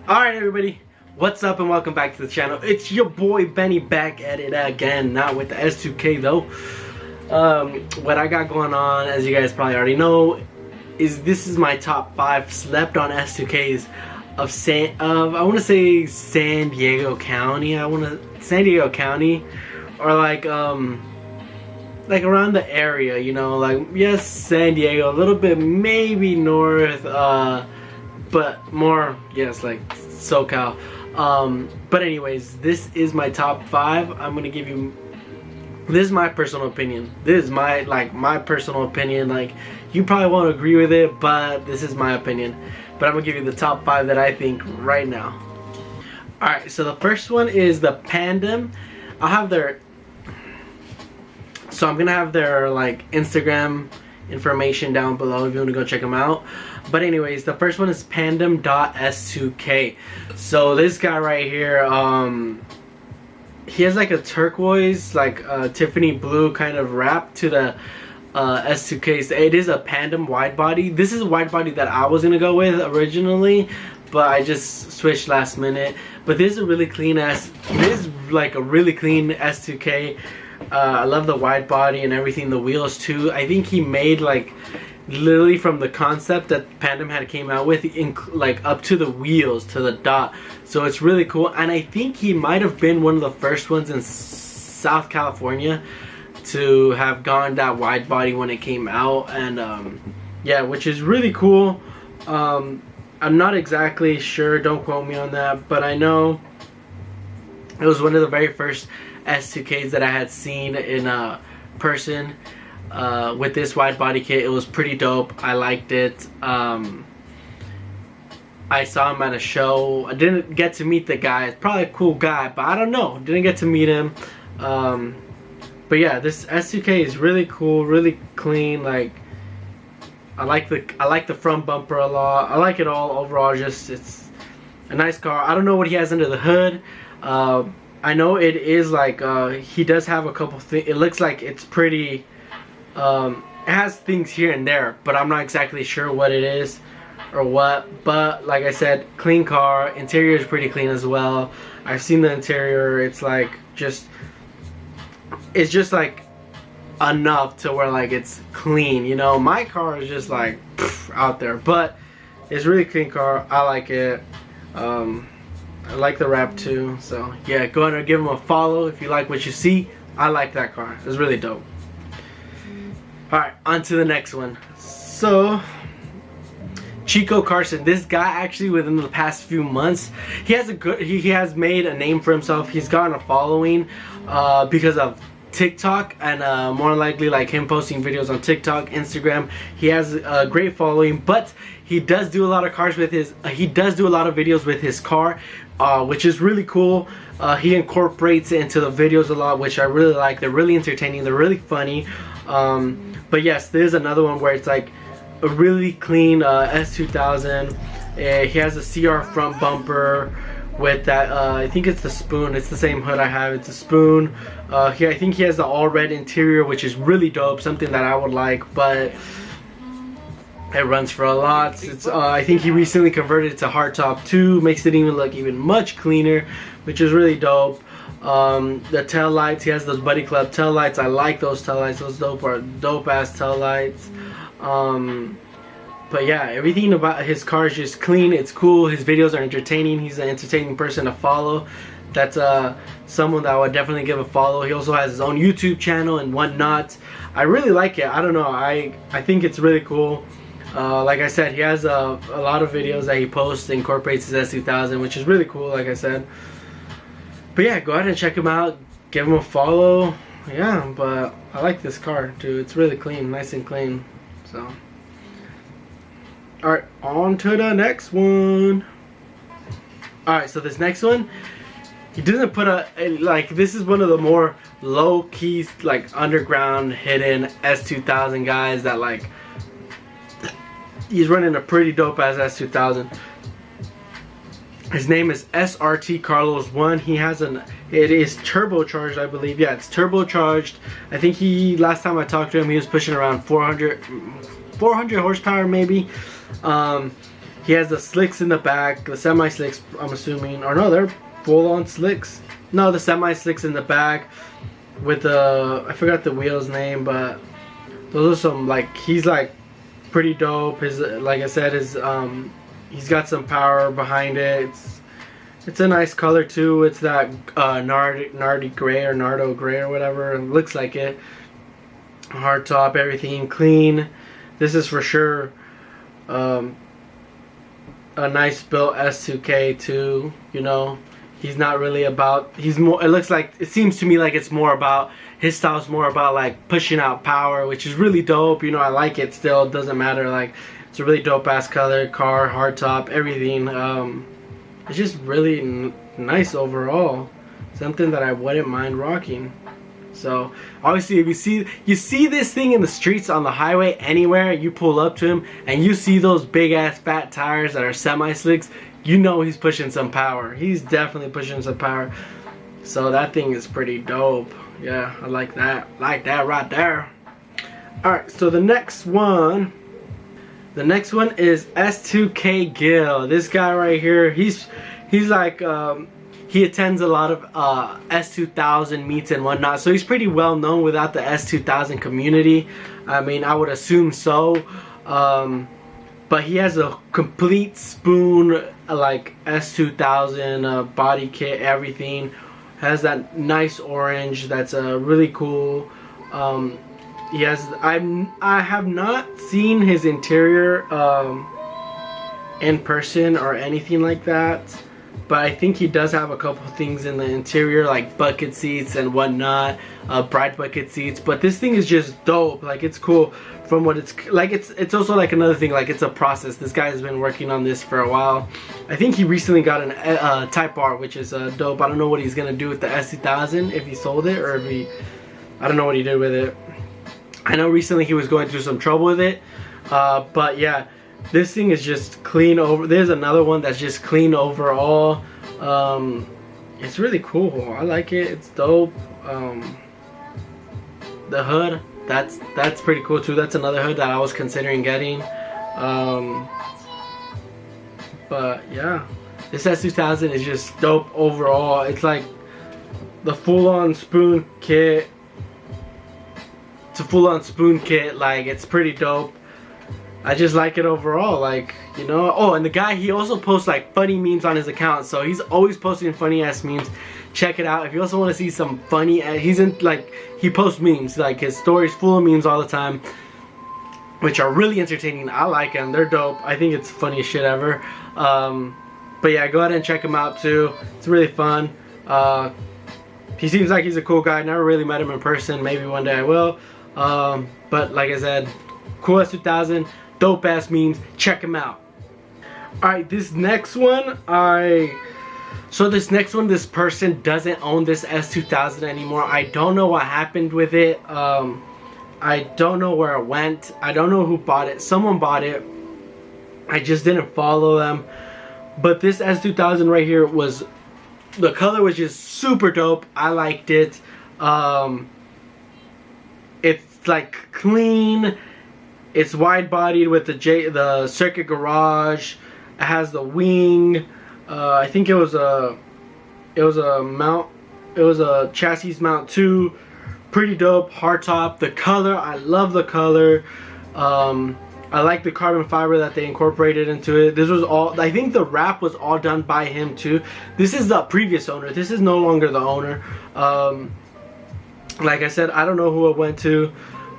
Alright everybody, what's up and welcome back to the channel. It's your boy Benny back at it again, not with the S2K though. What I got going on, as you guys probably already know, is this is my top 5 slept on S2Ks of I want to say San Diego County. San Diego County, or like around the area, you know, like yes, San Diego, a little bit maybe north, but more, yes, like SoCal. But anyways, this is my top 5. I'm gonna give you, this is my personal opinion. This is my personal opinion. Like, you probably won't agree with it, but this is my opinion. But I'm gonna give you the top 5 that I think right now. Alright, so the first one is the Pandem. I'll have their, so I'm gonna have their like Instagram information down below if you want to go check them out. But anyways, the first one is Pandem.S2K. So this guy right here, he has like a turquoise, like Tiffany blue kind of wrap to the S2K. It is a Pandem wide body. This is a wide body that I was gonna go with originally, but I just switched last minute. But this is a really clean this is like a really clean S2K. I love the wide body and everything, the wheels too. I think he made like literally from the concept that Pandem had came out with, like up to the wheels, to the dot. So it's really cool, and I think he might have been one of the first ones in South California to have gone that wide body when it came out. And yeah, which is really cool. I'm not exactly sure, don't quote me on that, but I know it was one of the very first S2Ks that I had seen in person with this wide body kit. It was pretty dope. I liked it. I saw him at a show. I didn't get to meet the guy. It's probably a cool guy, but I don't know. Didn't get to meet him. But yeah, this S2K is really cool, really clean. Like, I like the front bumper a lot. I like it all overall. Just, it's a nice car. I don't know what he has under the hood. I know it is like he does have a couple things. It looks like it's pretty. It has things here and there, but I'm not exactly sure what it is or what. But like I said, clean car. Interior is pretty clean as well. I've seen the interior. It's like it's just like enough to where like it's clean. You know, my car is just like out there, but it's a really clean car. I like it. I like the wrap too. So yeah, go ahead and give him a follow if you like what you see. I like that car. It's really dope. Alright, on to the next one. So, Chico Carson. This guy actually within the past few months, he has made a name for himself. He's gotten a following because of TikTok, and more likely like him posting videos on TikTok, Instagram. He has a great following, but he does do a lot of cars with his he does do a lot of videos with his car, which is really cool. He incorporates it into the videos a lot, which I really like. They're really entertaining, they're really funny. But yes, there's another one where it's like a really clean S2000. He has a CR front bumper with that, I think it's the spoon. It's the same hood I have. It's a spoon. I think he has the all red interior, which is really dope. Something that I would like, but it runs for a lot. It's I think he recently converted it to hardtop too. Makes it even look even much cleaner, which is really dope. The tail lights, he has those Buddy Club tail lights. I like those tail lights. Those dope ass tail lights. But yeah, everything about his car is just clean. It's cool. His videos are entertaining. He's an entertaining person to follow. That's someone that I would definitely give a follow. He also has his own YouTube channel and whatnot. I really like it. I don't know. I think it's really cool. Like I said, he has a lot of videos that he posts, incorporates his S2000, which is really cool, like I said. But yeah, go ahead and check him out. Give him a follow. Yeah, but I like this car, too. It's really clean, nice and clean. So, alright, on to the next one. Alright, so this next one, he doesn't put like, this is one of the more low-key, like, underground, hidden S2000 guys that, like, he's running a pretty dope-ass S2000. His name is SRT Carlos 1. He has it is turbocharged, I believe. Yeah, it's turbocharged. I think last time I talked to him, he was pushing around 400 horsepower maybe. He has the slicks in the back, the semi slicks, I'm assuming, or no, they're full on slicks. No, the semi slicks in the back with the, I forgot the wheel's name, but those are some, like, he's like pretty dope. His, like I said, his he's got some power behind it. It's a nice color too. It's that Nardi gray or Nardo gray or whatever. It looks like it. Hard top, everything clean. This is for sure a nice built S2K too. You know, he's not really about. He's more. It looks like, it seems to me like it's more about, his style's more about like pushing out power, which is really dope. You know, I like it still. It doesn't matter. Like, it's a really dope ass color, car, hard top, everything. It's just really nice overall. Something that I wouldn't mind rocking. So obviously, if you see this thing in the streets, on the highway, anywhere, you pull up to him and you see those big ass fat tires that are semi slicks, you know he's pushing some power. He's definitely pushing some power. So that thing is pretty dope. Yeah, I like that. Like that right there. Alright, so the next one is S2K Gil. This guy right here, he's like, he attends a lot of S2000 meets and whatnot, so he's pretty well known without the S2000 community. I mean, I would assume so. But he has a complete spoon, like S2000 body kit, everything. Has that nice orange that's really cool. He has, I have not seen his interior in person or anything like that, but I think he does have a couple things in the interior, like bucket seats and whatnot, bright bucket seats. But this thing is just dope. Like, it's cool from what it's like. It's also like another thing, like, it's a process. This guy has been working on this for a while. I think he recently got an Type R, which is dope. I don't know what he's gonna do with the S2000, if he sold it or if he, I don't know what he did with it. I know recently he was going through some trouble with it, but yeah, this thing is just clean over. There's another one that's just clean overall. It's really cool. I like it. It's dope. The hood, that's pretty cool too. That's another hood that I was considering getting. But yeah, this S2000 is just dope overall. It's like the full-on spoon kit. It's a full-on spoon kit. Like, it's pretty dope. I just like it overall, like, you know. Oh, and the guy, he also posts like funny memes on his account, so he's always posting funny ass memes. Check it out if you also want to see some funny. He's in, like, he posts memes, like his story's full of memes all the time, which are really entertaining. I like them. They're dope. I think it's the funniest shit ever. But yeah, go ahead and check him out too. It's really fun. He seems like he's a cool guy. Never really met him in person. Maybe one day I will. But like I said, cool S2000, dope ass memes. Check him out. Alright, this next one, this person doesn't own this S2000 anymore. I don't know what happened with it. I don't know where it went. I don't know who bought it. Someone bought it. I just didn't follow them. But this S2000 right here was, the color was just super dope. I liked it. It's like clean. It's wide bodied with the circuit garage. It has the wing. I think it was a mount. It was a chassis mount too. Pretty dope. Hard top. The color, I love the color. I like the carbon fiber that they incorporated into it. This was all, I think the wrap was all done by him too. This is the previous owner. This is no longer the owner. Like I said, I don't know who it went to,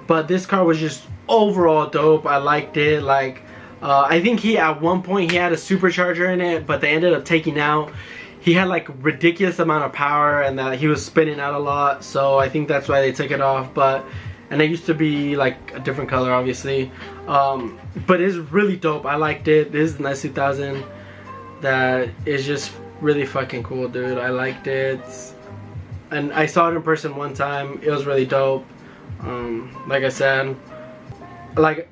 but this car was just overall dope. I liked it. Like, I think at one point he had a supercharger in it, but they ended up taking out. He had like ridiculous amount of power, and that he was spinning out a lot. So I think that's why they took it off. And it used to be like a different color, obviously. But it's really dope. I liked it. This is the S2000 that is just really fucking cool, dude. I liked it. And I saw it in person one time. It was really dope. Like I said,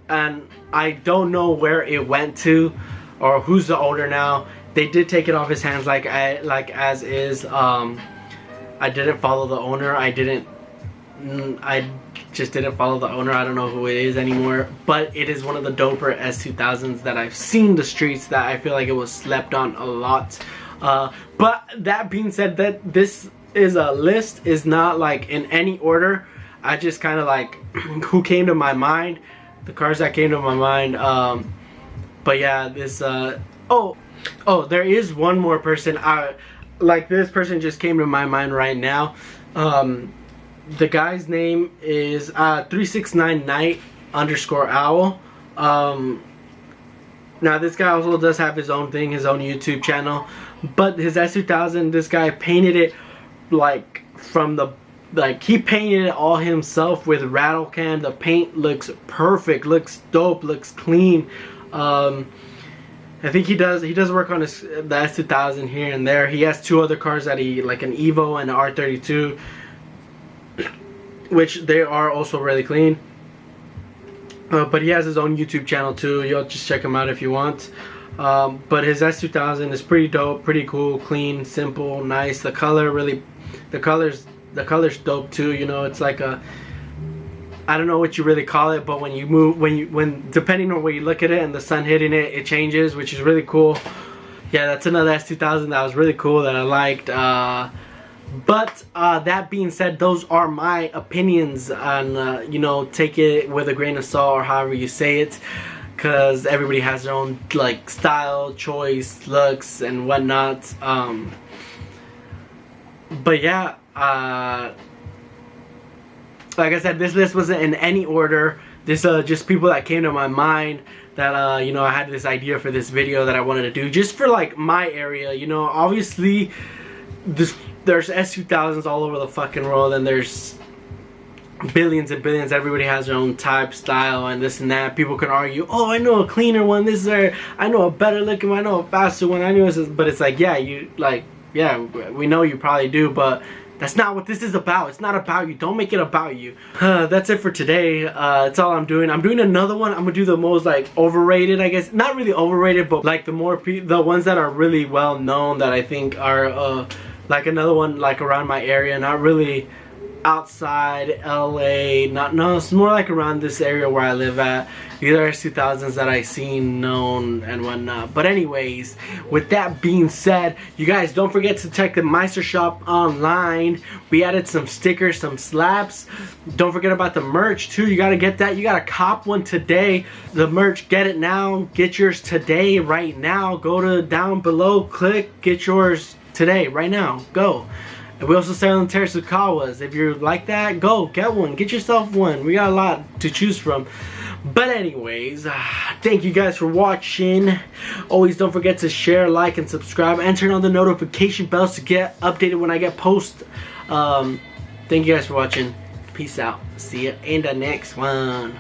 and I don't know where it went to or who's the owner now. They did take it off his hands, like as is. I didn't follow the owner. I just didn't follow the owner. I don't know who it is anymore, but it is one of the doper S2000s that I've seen the streets, that I feel like it was slept on a lot. But that being said, that this is a list, is not like in any order. I just kind of like who came to my mind, the cars that came to my mind. But yeah, this oh, there is one more person. Like this person just came to my mind right now. The guy's name is 369night_owl. Now this guy also does have his own thing, his own YouTube channel, but his S2000, this guy painted it like from the, like he painted it all himself with rattle can. The paint looks perfect, looks dope, looks clean. I think he does work on the S2000 here and there. He has two other cars that he, like an Evo and an R32, which they are also really clean. But he has his own YouTube channel too. You'll just check him out if you want. But his S2000 is pretty dope, pretty cool, clean, simple, nice. The color really, the color's dope too. You know, it's like a, I don't know what you really call it, but when you move, when depending on where you look at it and the sun hitting it, it changes, which is really cool. Yeah, that's another S2000 that was really cool that I liked. But that being said, those are my opinions on, you know, take it with a grain of salt or however you say it, because everybody has their own like style, choice, looks, and whatnot. But yeah, like I said, this list wasn't in any order. This just people that came to my mind that you know, I had this idea for this video that I wanted to do just for like my area. You know, obviously there's S2000s all over the fucking world, and there's billions and billions. Everybody has their own type, style, and this and that. People can argue, oh, I know a cleaner one, this is I know a better looking one, I know a faster one, I know this, but it's like, yeah, you like, yeah, we know you probably do, but that's not what this is about. It's not about you. Don't make it about you. That's it for today. That's all I'm doing. I'm doing another one. I'm gonna do the most like overrated, I guess. Not really overrated, but like the ones that are really well known, that I think are like another one like around my area, not really outside LA, no, it's more like around this area where I live at. These are S2000s that I seen, known, and whatnot. But anyways, with that being said, you guys don't forget to check the Meister shop online. We added some stickers, some slaps. Don't forget about the merch too. You gotta get that. You gotta cop one today. The merch, get it now. Get yours today, right now. Go to down below, click, get yours today, right now. Go. And we also sell on Terasukawas. If you're like that, go get one. Get yourself one. We got a lot to choose from. But anyways, thank you guys for watching. Always don't forget to share, like, and subscribe, and turn on the notification bells to get updated when I get post. Thank you guys for watching. Peace out. See you in the next one.